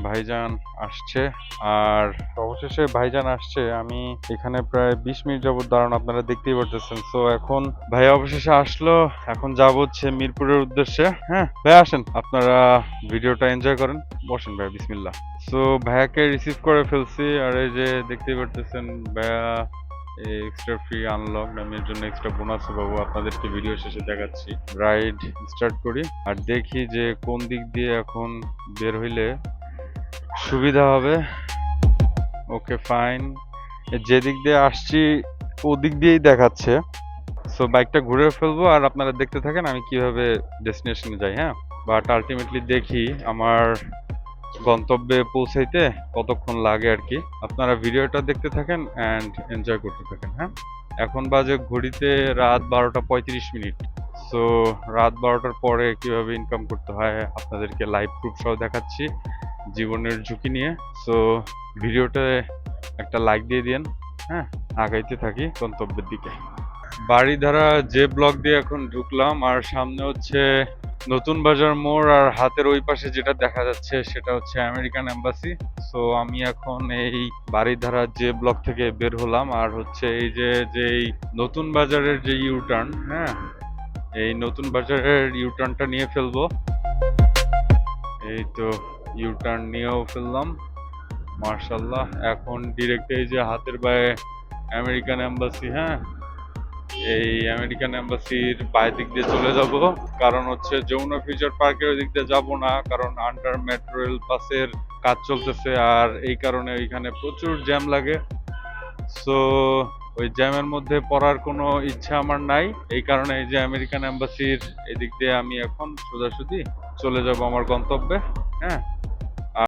ভাইজান আসছে। আর অবশেষে ভাইজান আসছে। আমি এখানে প্রায় 20 মিনিট যাবত দাঁড়ানো, আপনারা দেখতেই পারতেছেন। সো এখন ভাইয়া অবশেষে আসলো। এখন যাবো হচ্ছে মিরপুরের উদ্দেশ্যে। হ্যাঁ ভাইয়া আসেন, আপনারা ভিডিওটা এনজয় করেন। বসেন ভাইয়া, বিসমিল্লাহ। সো ভাইয়াকে রিসিভ করে ফেলছি। আর এই যে দেখতেই পারতেছেন ভাইয়া এক্সট্রা ফ্রি আনলক, আমি এর জন্য এক্সট্রা বোনাস পাবো, আপনাদেরকে ভিডিও শেষে দেখাচ্ছি। রাইড স্টার্ট করি আর দেখি যে কোন দিক দিয়ে এখন বের হইলে সুবিধা হবে। ওকে ফাইন, যে দিক দিয়ে আসছি ওদিক দিয়েই দেখাচ্ছে। সো বাইকটা ঘুরে ফেলবো আর আপনারা দেখতে থাকেন আমি কিভাবে ডেস্টিনেশনে যাই। হ্যাঁ, বাট আলটিমেটলি দেখি আমার গন্তব্যে পৌঁছাইতে কতক্ষণ লাগে আর কি। আপনারা ভিডিওটা দেখতে থাকেন অ্যান্ড এনজয় করতে থাকেন। হ্যাঁ, এখন বাজে ঘড়িতে রাত 12টা 35 মিনিট। সো রাত 12টার পরে কিভাবে ইনকাম করতে হয় আপনাদেরকে লাইভ প্রুফ সহ দেখাচ্ছি জীবনের ঝুঁকি নিয়ে। সো ভিডিওতে একটা লাইক দিয়ে দিন। হ্যাঁ, আগাইতে থাকি গন্তব্যের দিকে। বাড়িধারা যে ব্লক দিয়ে এখন ঢুকলাম আর সামনে হচ্ছে নতুন বাজার মোড়, আর হাতের ওই পাশে যেটা দেখা যাচ্ছে সেটা হচ্ছে আমেরিকান এম্বাসি। সো আমি এখন এই বাড়িধারা যে ব্লক থেকে বের হলাম আর হচ্ছে এই যেই নতুন বাজারের যে ইউটার্ন, হ্যাঁ এই নতুন বাজারের ইউটার্নটা নিয়ে ফেলবো। এই তো ইউটার্ন নিয়েও ফেললাম মার্শাল্লাহ। এখন ডিরেক্ট এই যে হাতের বায়ে আমেরিকান এম্বাসি। হ্যাঁ, এই আমেরিকান এম্বাসির বাই দিক দিয়ে চলে যাব, কারণ হচ্ছে যমুনা ফিউচার পার্কের ওই দিক দিয়ে যাবো না, কারণ আন্ডার মেট্রো রেল পাসের কাজ চলতেছে আর এই কারণে ওইখানে প্রচুর জ্যাম লাগে। সো ওই জ্যামের মধ্যে পড়ার কোনো ইচ্ছা আমার নাই। এই কারণে এই যে আমেরিকান এম্বাসির এদিক দিয়ে আমি এখন সোজাসুজি চলে যাব আমার গন্তব্যে। হ্যাঁ,